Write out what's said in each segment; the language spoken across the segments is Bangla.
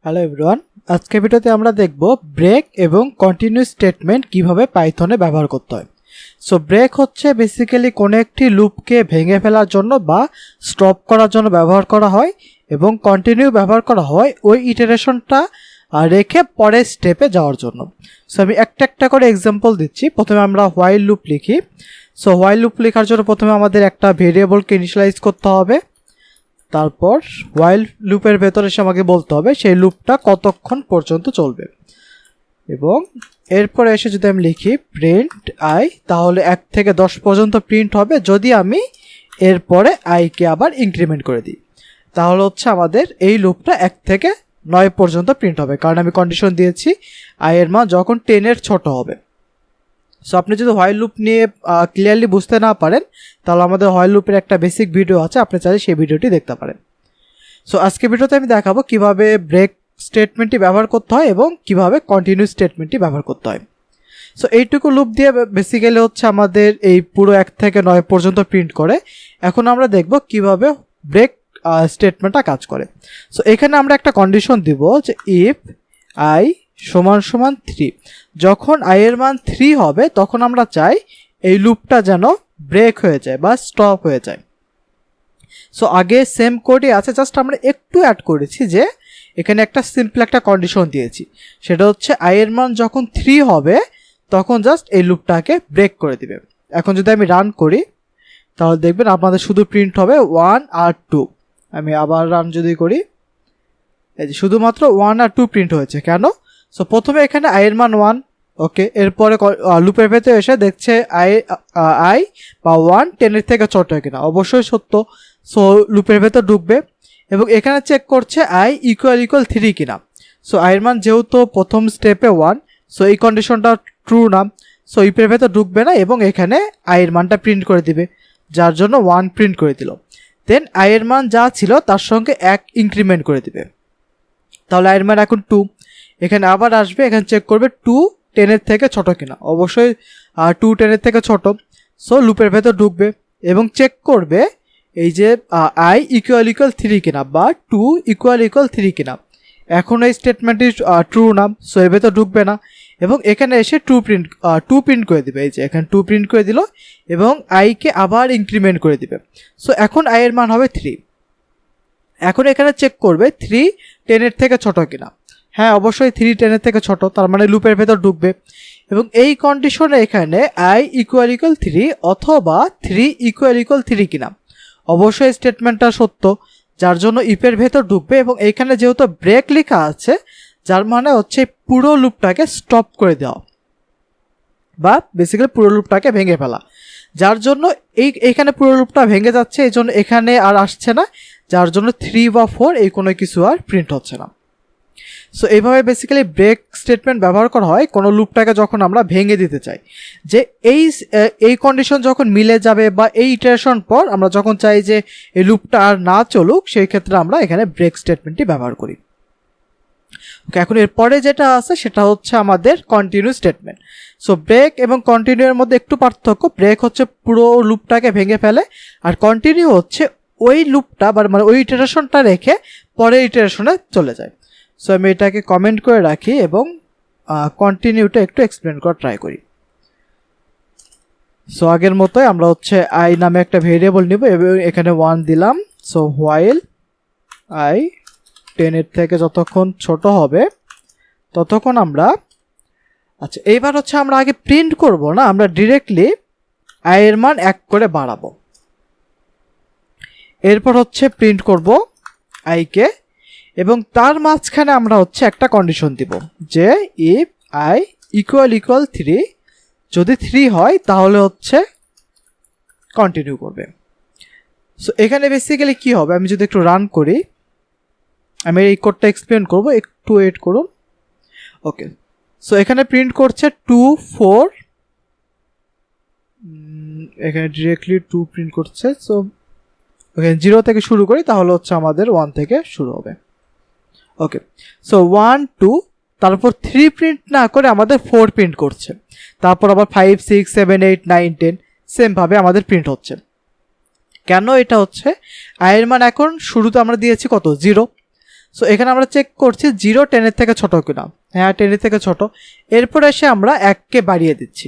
হ্যালো এভরিওয়ান, আজকের ভিডিওতে আমরা দেখব ব্রেক এবং কন্টিনিউ স্টেটমেন্ট কিভাবে পাইথনে ব্যবহার করতে হয়। সো ব্রেক হচ্ছে বেসিক্যালি কোনো একটি লুপকে ভেঙে ফেলার জন্য বা স্টপ করার জন্য ব্যবহার করা হয়, এবং কন্টিনিউ ব্যবহার করা হয় ওই ইটারেশনটা রেখে পরের স্টেপে যাওয়ার জন্য। সো আমি একটা একটা করে এক্সাম্পল দিচ্ছি। প্রথমে আমরা হোয়াইল লুপ লিখি। সো হোয়াইল লুপ লেখার জন্য প্রথমে আমাদের একটা ভেরিয়েবলকে ইনিশিয়ালাইজ করতে হবে, তারপর হোয়াইল লুপের ভেতরে এসে আমাকে বলতে হবে সেই লুপটা কতক্ষণ পর্যন্ত চলবে, এবং এরপরে এসে যদি আমি লিখি প্রিন্ট আই, তাহলে 1 থেকে 10 পর্যন্ত প্রিন্ট হবে। যদি আমি এরপরে আইকে আবার ইনক্রিমেন্ট করে দিই, তাহলে হচ্ছে আমাদের এই লুপটা 1 থেকে 9 পর্যন্ত প্রিন্ট হবে, কারণ আমি কন্ডিশন দিয়েছি আই এর মান যখন 10-এর ছোট হবে। সো আপনি যদি হোয়াইল লুপ নিয়ে ক্লিয়ারলি বুঝতে না পারেন, তাহলে আমাদের হোয়াইল লুপের একটা বেসিক ভিডিও আছে, আপনি চাইলে সেই ভিডিওটি দেখতে পারেন। সো আজকে ভিডিওতে আমি দেখাবো কিভাবে ব্রেক স্টেটমেন্টটি ব্যবহার করতে হয় এবং কিভাবে কন্টিনিউ স্টেটমেন্টটি ব্যবহার করতে হয়। সো এইটুকু লুপ দিয়ে বেসিক্যালি হচ্ছে আমাদের এই পুরো 1 থেকে 9 পর্যন্ত প্রিন্ট করে। এখন আমরা দেখব কিভাবে ব্রেক স্টেটমেন্টটা কাজ করে। সো এখানে আমরা একটা কন্ডিশন দিব যে ইফ আই সমান সমান 3, যখন আই এর মান 3 হবে তখন আমরা চাই এই লুপটা যেন ব্রেক হয়ে যায় বা স্টপ হয়ে যায়। সো আগে সেম কোডই আছে, জাস্ট আমরা একটু অ্যাড করেছি যে এখানে একটা সিম্পল একটা কন্ডিশন দিয়েছি, সেটা হচ্ছে আই এর মান যখন 3 হবে তখন জাস্ট এই লুপটাকে ব্রেক করে দিবে। এখন যদি আমি রান করি তাহলে দেখবেন আপনাদের শুধু প্রিন্ট হবে 1 আর 2। আমি আবার রান যদি করি, এই যে শুধুমাত্র 1 আর 2 প্রিন্ট হয়েছে। কেন? সো প্রথমে এখানে আই এর মান 1, ওকে, এরপরে লুপের ভেতরে এসে দেখছে আই বা 1 10-এর থেকে ছোট কিনা, অবশ্যই সত্য। সো লুপের ভেতর ঢুকবে এবং এখানে চেক করছে আই ইকুয়াল 3 কিনা। সো আই এর মান যেহেতু প্রথম স্টেপে 1, সো এই কন্ডিশনটা ট্রু না, সো লুপের ভেতর ঢুকবে না এবং এখানে আই এর মানটা প্রিন্ট করে দিবে, যার জন্য 1 প্রিন্ট করে দিল। দেন আই এর মান যা ছিল তার সঙ্গে 1 ইনক্রিমেন্ট করে দিবে, তাহলে আই এর মান এখন 2। এখানে আবার আসবে, এখানে চেক করবে 2 10-এর থেকে ছোট কিনা, অবশ্যই 2 10-এর থেকে ছোট। সো লুপের ভেতর ঢুকবে এবং চেক করবে এই যে আই ইকুয়াল 3 কিনা বা 2 ইকুয়াল 3 কিনা। এখন এই স্টেটমেন্টটি ট্রু না, সো এর ভেতর ঢুকবে না এবং এখানে এসে 2 প্রিন্ট করে দিবে। এই যে এখানে 2 প্রিন্ট করে দিল এবং আইকে আবার ইনক্রিমেন্ট করে দিবে। সো এখন আই এর মান হবে 3। এখন এখানে চেক করবে 3 10-এর থেকে ছোট কিনা। হ্যাঁ, অবশ্যই 3 10-এর থেকে ছোট, তার মানে লুপের ভেতর ঢুকবে এবং এই কন্ডিশনে এখানে আই ইকুয়াল 3 অথবা 3 ইকুয়াল 3 কিনা, অবশ্যই স্টেটমেন্টটা সত্য, যার জন্য ইফের ভেতর ঢুকবে এবং এইখানে যেহেতু ব্রেক লেখা আছে, যার মানে হচ্ছে পুরো লুপটাকে স্টপ করে দেওয়া বা বেসিক্যালি পুরো লুপটাকে ভেঙে ফেলা, যার জন্য এইখানে পুরো লুপটা ভেঙে যাচ্ছে, এই জন্য এখানে আর আসছে না, যার জন্য 3 বা 4 এই কোনো কিছু আর প্রিন্ট হচ্ছে না। সো এইভাবে বেসিক্যালি ব্রেক স্টেটমেন্ট ব্যবহার করা হয় কোনো লুপটাকে যখন আমরা ভেঙে দিতে চাই, যে এই কন্ডিশন যখন মিলে যাবে বা এই ইটারেশন পর আমরা যখন চাই যে এই লুপটা আর না চলুক, সেই ক্ষেত্রে আমরা এখানে ব্রেক স্টেটমেন্টটি ব্যবহার করি। ওকে, এখন এরপরে যেটা আছে সেটা হচ্ছে আমাদের কন্টিনিউ স্টেটমেন্ট। সো ব্রেক এবং কন্টিনিউ এর মধ্যে একটু পার্থক্য। ব্রেক হচ্ছে পুরো লুপটাকে ভেঙে ফেলে, আর কন্টিনিউ হচ্ছে ওই লুপটা মানে ওই ইটারেশনটা রেখে পরের ইটারেশনে চলে যায়। সো আমি এটাকে কমেন্ট করে রাখি এবং কন্টিনিউটা একটু এক্সপ্লেন করার ট্রাই করি। সো আগের মতোই আমরা হচ্ছে আই নামে একটা ভেরিয়েবল নিব এবং এখানে 1 দিলাম। সো হোয়াইল আই 10-এর থেকে যতক্ষণ ছোট হবে ততক্ষণ আমরা, আচ্ছা এইবার হচ্ছে আমরা আগে প্রিন্ট করব না, আমরা ডিরেক্টলি আই এর মান 1 করে বাড়াবো। এরপর হচ্ছে প্রিন্ট করব আইকে এবং তার মাঝখানে আমরা হচ্ছে একটা কন্ডিশন দিব যে ইফ আই ইকুয়াল 3, যদি 3 হয় তাহলে হচ্ছে কন্টিনিউ করবে। সো এখানে বেসিক্যালি কি হবে, আমি যদি একটু রান করি, আমি এই কোডটা এক্সপ্লেন করব, একটু ওয়েট করুন। ওকে, সো এখানে প্রিন্ট করছে 2 4, এখানে ডিরেক্টলি 2 প্রিন্ট করছে। সো ওখানে 0 থেকে শুরু করি, তাহলে হচ্ছে আমাদের 1 থেকে শুরু হবে। ওকে, সো 1 2, তারপর 3 প্রিন্ট না করে আমাদের 4 প্রিন্ট করছে, তারপর আবার 5 6 7 8 9 10 সেমভাবে আমাদের প্রিন্ট হচ্ছে। কেন এটা হচ্ছে? আই এর মান এখন শুরুতে আমরা দিয়েছি কত, 0। সো এখানে আমরা চেক করছি 0 10-এর থেকে ছোট কিনা, হ্যাঁ 10-এর থেকে ছোট। এরপর এসে আমরা 1কে বাড়িয়ে দিচ্ছি।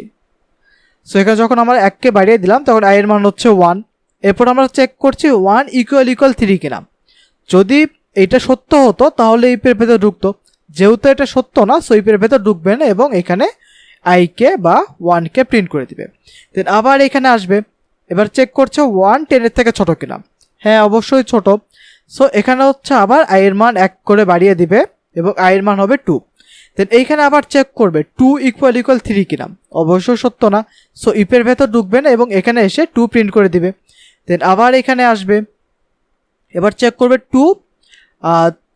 সো এখানে যখন আমরা 1কে বাড়িয়ে দিলাম তখন i এর মান হচ্ছে 1। এরপর আমরা চেক করছি 1 = 3 কিনা। যদি এটা সত্য হতো তাহলে ইফের ভেতর ঢুকতো, যেহেতু এটা সত্য না সো ইফের ভেতর ঢুকবে না এবং এখানে i কে বা 1কে প্রিন্ট করে দিবে। দেন আবার এখানে আসবে, এবার চেক করছে 1 10-এর থেকে ছোট কিনা, হ্যাঁ অবশ্যই ছোট। সো এখানে হচ্ছে আবার i এর মান 1 করে বাড়িয়ে দিবে এবং i এর মান হবে 2। দেন এইখানে আবার চেক করবে 2 = 3 কিনা, অবশ্যই সত্য না সো ইফের ভেতর ঢুকবে না এবং এখানে এসে 2 প্রিন্ট করে দিবে। দেন আবার এখানে আসবে, এবার চেক করবে 2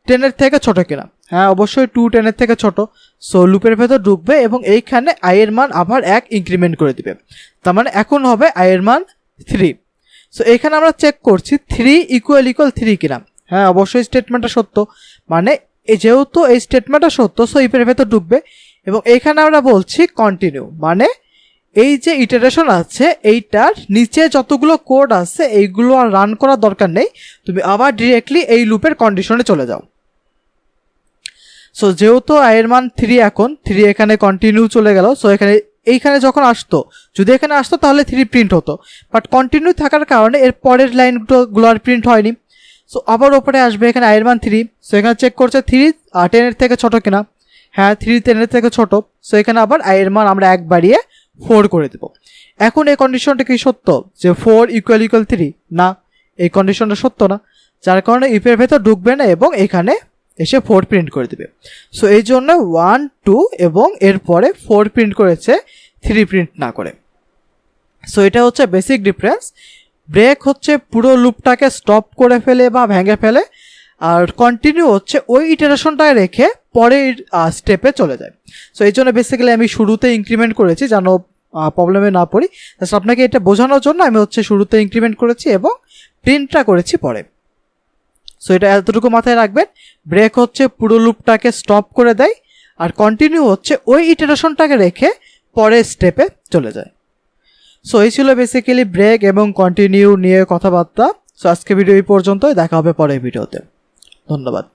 10-এর থেকে ছোট কিনা, হ্যাঁ অবশ্যই 2 10-এর থেকে ছোট। সো লুপের ভেতর ঢুকবে এবং এইখানে i এর মান আবার 1 ইনক্রিমেন্ট করে দিবে, তার মানে এখন হবে i এর মান 3। সো এখানে আমরা চেক করছি 3 = 3 কিনা, হ্যাঁ অবশ্যই স্টেটমেন্টটা সত্য, মানে যেহেতু এই স্টেটমেন্টটা সত্য সো ইফের ভেতর ঢুকবে এবং এখানে আমরা বলছি কন্টিনিউ, মানে এই যে ইটারেশন আছে এইটার নিচে যতগুলো কোড আছে এইগুলো আর রান করার দরকার নেই, তুমি আবার ডিরেক্টলি এই লুপের কন্ডিশনে চলে যাও। সো যেহেতু i এর মান 3, এখন 3 এখানে কন্টিনিউ চলে গেল। সো এইখানে যখন আসতো, যদি এখানে আসতো তাহলে 3 প্রিন্ট হতো, বাট কন্টিনিউ থাকার কারণে এর পরের লাইনগুলো আর প্রিন্ট হয়নি। সো আবার ওপরে আসবে, এখানে i এর মান 3। সো এখানে চেক করছে 3 10-এর থেকে ছোট কিনা, হ্যাঁ 3 10-এর থেকে ছোট। সো এখানে আবার i এর মান আমরা 1 বাড়িয়ে 4 করে দেব। এখন এই কন্ডিশনটা কি সত্য যে 4 = 3? না, এই কন্ডিশনটা সত্য না, যার কারণে ইফের ভেতর ঢুকবে না এবং এখানে এসে 4 প্রিন্ট করে দেবে। সো এই জন্য 1 2 এবং এরপরে 4 প্রিন্ট করেছে, 3 প্রিন্ট না করে। সো এটা হচ্ছে বেসিক ডিফারেন্স। ব্রেক হচ্ছে পুরো লুপটাকে স্টপ করে ফেলে বা ভেঙে ফেলে, আর কন্টিনিউ হচ্ছে ওই ইটারেশনটায় রেখে পরের স্টেপে চলে যায়। সো এই জন্য বেসিক্যালি আমি শুরুতে ইনক্রিমেন্ট করেছি যেন প্রবলেমে না পড়ি। আপনাকে এটা বোঝানোর জন্য আমি হচ্ছে শুরুতে ইনক্রিমেন্ট করেছি এবং প্রিন্টটা করেছি পরে। সো এটা এতটুকু মাথায় রাখবেন, ব্রেক হচ্ছে পুরো লুপটাকে স্টপ করে দেয় আর কন্টিনিউ হচ্ছে ওই ইটারেশনটাকে রেখে পরের স্টেপে চলে যায়। সো এই ছিল বেসিক্যালি ব্রেক এবং কন্টিনিউ নিয়ে কথাবার্তা। সো আজকে ভিডিও এই পর্যন্তই, দেখা হবে পরের ভিডিওতে। ধন্যবাদ।